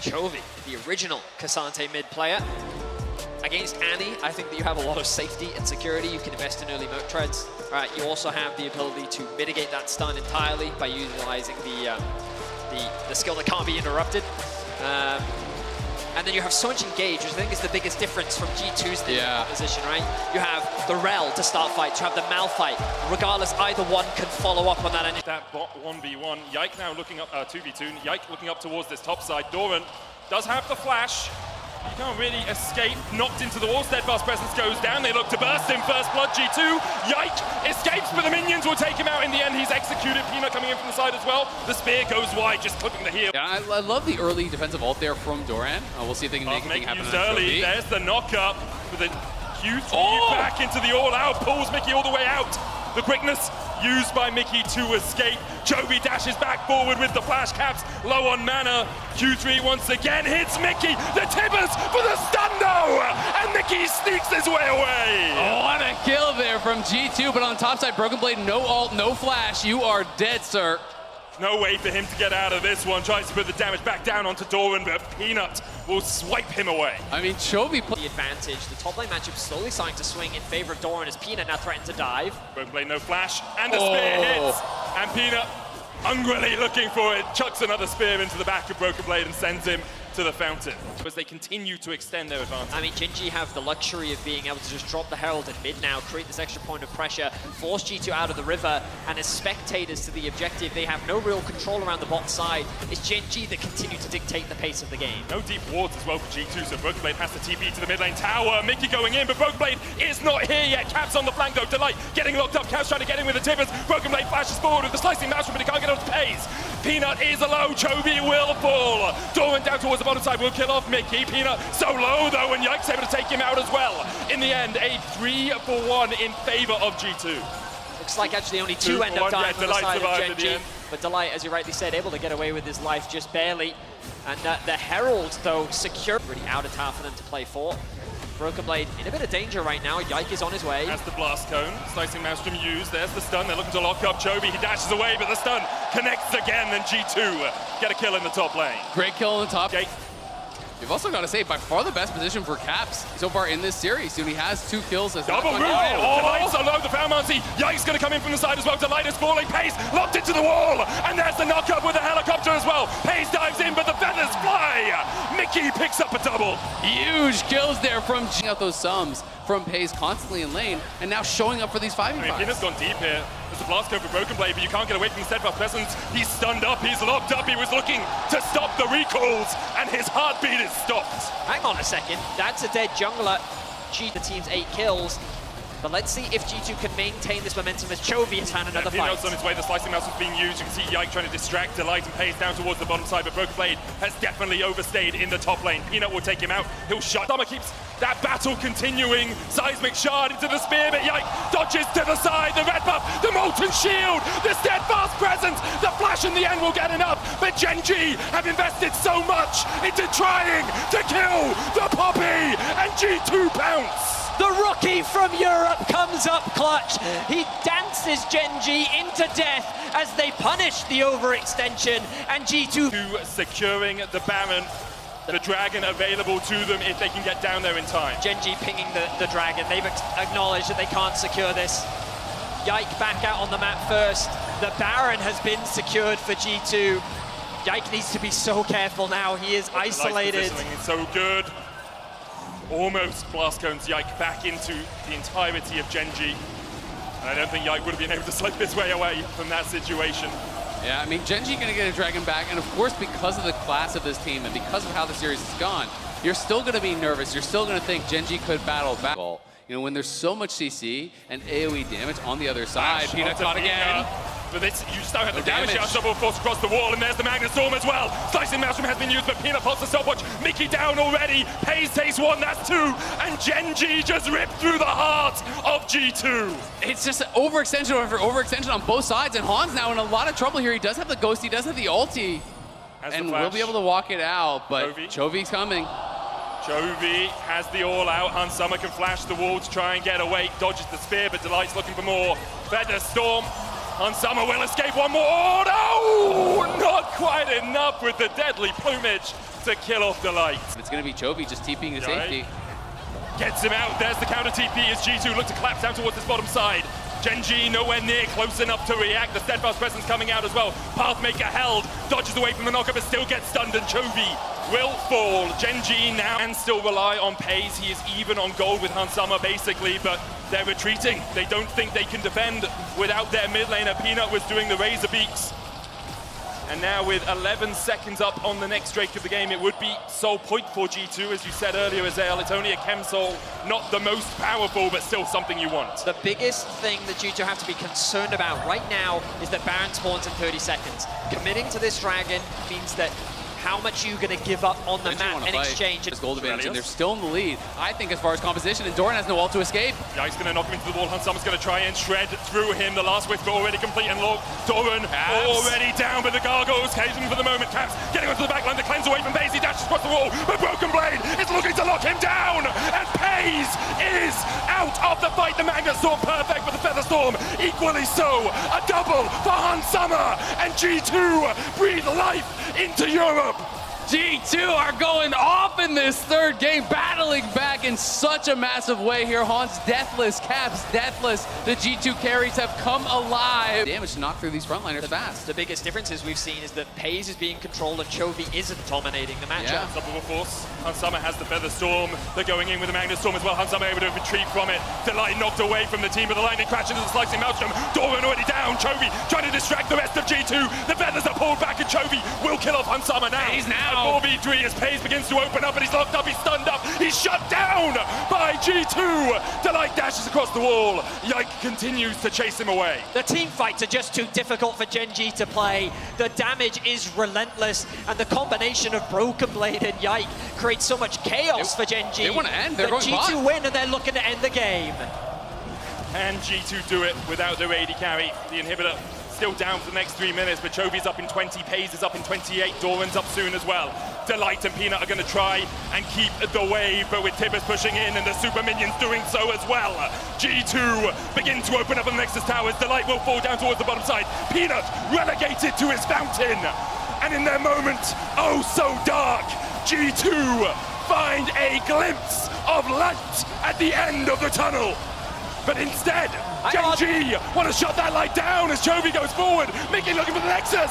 Chovy, the original Cassante mid player. Against Annie, I think that you have a lot of safety and security. You can invest in early moat treads. You also have the ability to mitigate that stun entirely by utilizing the skill that can't be interrupted. And then you have so much engage, which I think is the biggest difference from G2's position, right? You have the Rel to start fights, you have the Malphite. Regardless, either one can follow up on that. That bot 1v1, Yike now looking up, 2v2, Yike looking up towards this top side. Doran does have the flash. You can't really escape, knocked into the wall, Steadfast Presence goes down, they look to burst him, first blood, G2, Yike escapes, but the minions will take him out in the end, he's executed, Peanut coming in from the side as well, the spear goes wide, just clipping the heel. Yeah, I love the early defensive ult there from Doran, we'll see if they can make anything happen. Early. There's the knock-up, with a Q3 back into the all-out, pulls Mickey all the way out, the quickness used by Mickey to escape. Chovy dashes back forward with the flash caps, low on mana. Q3 once again hits Mickey. The Tibbers for the stun though! And Mickey sneaks his way away! Oh, what a kill there from G2, but on top side, Broken Blade, no ult, no flash. You are dead, sir. No way for him to get out of this one. Tries to put the damage back down onto Doran, but Peanut will swipe him away. I mean, Chovy the advantage. The top lane matchup slowly starting to swing in favor of Doran as Peanut now threatens to dive. Broken Blade, no flash, and the spear hits. And Peanut, hungrily looking for it, chucks another spear into the back of Broken Blade and sends him to the fountain as they continue to extend their advantage. I mean, Genji have the luxury of being able to just drop the Herald in mid now, create this extra point of pressure, force G2 out of the river, and as spectators to the objective, they have no real control around the bot side. It's Genji that continue to dictate the pace of the game. No deep wards as well for G2, so Broken Blade has to TP to the mid lane tower. Mickey going in, but Broken Blade is not here yet. Caps on the flank though, Delight getting locked up. Caps trying to get in with the Tibbers. Broken Blade flashes forward with the slicing mouse, but he can't get off the pace. Peanut is low, Chovy will fall. Doran down towards the bottom side will kill off Mickey. Peanut so low though, and Yike's able to take him out as well. In the end, a 3-for-1 in favor of G2. Looks like actually only two end up dying on the side of Genji. But Delight, as you rightly said, able to get away with his life just barely. And the Herald, though, secure. Really out of town for them to play for. Broken Blade in a bit of danger right now. Yike is on his way. That's the blast cone. Slicing Maelstrom used. There's the stun. They're looking to lock up Chovy. He dashes away, but the stun connects again. And G2 get a kill in the top lane. Great kill on the top. You've also got to say, by far the best position for Caps so far in this series. He has 2 kills. Double move! Delight's alone, the Foulmancy. Yike's going to come in from the side as well. Delight is falling. Pace locked into the wall. And there's the knock-up with the helicopter as well. Pace dives in, but the feathers fly. Mickey picks up a double. Huge kills there from out those sums from Pace constantly in lane, and now showing up for these 5v5s. Peanut's gone deep here. There's a blast code for Broken Blade, but you can't get away from the Steadfast Presence. He's stunned up, he's locked up, he was looking to stop the recalls, and his heartbeat is stopped. Hang on a second, that's a dead jungler. The team's 8 kills. But let's see if G2 can maintain this momentum as Chovy has found another fight. Peanut's on his way, the slicing mouse is being used. You can see Yike trying to distract Delight and Pace down towards the bottom side, but Broken Blade has definitely overstayed in the top lane. Peanut will take him out, he'll shut. Summer keeps that battle continuing. Seismic shard into the spear, but Yike dodges to the side, the red buff, the molten shield, the steadfast presence, the flash in the end will get enough, but Genji have invested so much into trying to kill the Poppy, and G2 pounce. The rookie from Europe comes up clutch. He dances Genji into death as they punish the overextension, and G2 securing the Baron, the dragon available to them if they can get down there in time. Genji pinging the dragon. They've acknowledged that they can't secure this. Yike back out on the map first. The Baron has been secured for G2. Yike needs to be so careful now. He is isolated. It's so good. Almost blast cones Yike back into the entirety of Genji. And I don't think Yike would have been able to slip his way away from that situation. Yeah, I mean, Genji gonna get a dragon back, and of course, because of the class of this team and because of how the series has gone, you're still gonna be nervous. You're still gonna think Genji could battle back. You know, when there's so much CC and AoE damage on the other side. Peanut caught again. But this, you still have the damage out, double force across the wall, and there's the Magnet Storm as well. Slicing Maelstrom has been used, but Peanut pops the stopwatch. Mickey down already. Pace takes 1, that's 2. And Genji just ripped through the heart of G2. It's just overextension over overextension on both sides, and Han's now in a lot of trouble here. He does have the ghost, he does have the ulti, and will be able to walk it out, but Chovy's coming. Chovy has the all-out. Hans Summer can flash the wall to try and get away. Dodges the spear, but Delight's looking for more. Feather Storm Hansama will escape one more. Oh, no! Not quite enough with the deadly plumage to kill off Delight. It's going to be Chovy just TPing to safety. Gets him out. There's the counter TP as G2 look to collapse down towards this bottom side. Gen.G nowhere near close enough to react. The steadfast presence coming out as well. Pathmaker held, dodges away from the knocker, but still gets stunned, and Chovy will fall. Gen.G now can still rely on Paze. He is even on gold with Hansama basically, but they're retreating. They don't think they can defend without their mid laner. Peanut was doing the razor beaks. And now with 11 seconds up on the next Drake of the game, it would be sole point for G2, as you said earlier, Azael. It's only a Chem Soul, not the most powerful, but still something you want. The biggest thing that G2 have to be concerned about right now is that Baron spawns in 30 seconds. Committing to this dragon means that how much are you going to give up on the map in exchange? There's gold advantage, and they're still in the lead, I think, as far as composition, and Doran has no ult to escape. Yeah, he's going to knock him into the wall. Hansama's going to try and shred through him. The last whisper already complete, and Doran already down, but the Gargoyles caging for the moment. Caps getting onto the back line, the cleanse away from Paze. He dashes across the wall, but Broken Blade is looking to lock him down, and Paze is out of the fight. The Magnet Storm perfect, but the Feather Storm equally so. A double for Hansama, and G2 breathe life into Europe. G2 are going off in this third game, battling back in such a massive way here. Hans deathless, Caps deathless. The G2 carries have come alive. Damage to knock through these frontliners fast. The biggest differences we've seen is that Paze is being controlled and Chovy isn't dominating the matchup. Unstoppable force. Hansama has the Feather Storm. They're going in with the Magnet Storm as well. Hansama able to retreat from it. Delight knocked away from the team, but the lightning crash into the slicing Maelstrom. Doran already down. Chovy trying to distract the rest of G2. The feathers are pulled back, and Chovy will kill off Hansama now. He's now. 4v3 as Paze begins to open up, and he's locked up, he's stunned up, he's shut down by G2. Delight dashes across the wall. Yike continues to chase him away. The team fights are just too difficult for Gen.G to play. The damage is relentless, and the combination of Broken Blade and Yike creates so much chaos for Gen.G. They want to end, they're going G2 bot. win, and they're looking to end the game. And G2 do it without their AD carry. The inhibitor still down for the next 3 minutes, but Chovy's up in 20, Paze is up in 28, Doran's up soon as well. Delight and Peanut are going to try and keep the wave, but with Tibbers pushing in and the super minions doing so as well. G2 begin to open up on the Nexus towers. Delight will fall down towards the bottom side. Peanut relegated to his fountain. And in their moment, oh so dark, G2 find a glimpse of light at the end of the tunnel. But instead, Gen.G want to shut that light down as Chovy goes forward. Mickey looking for the Nexus.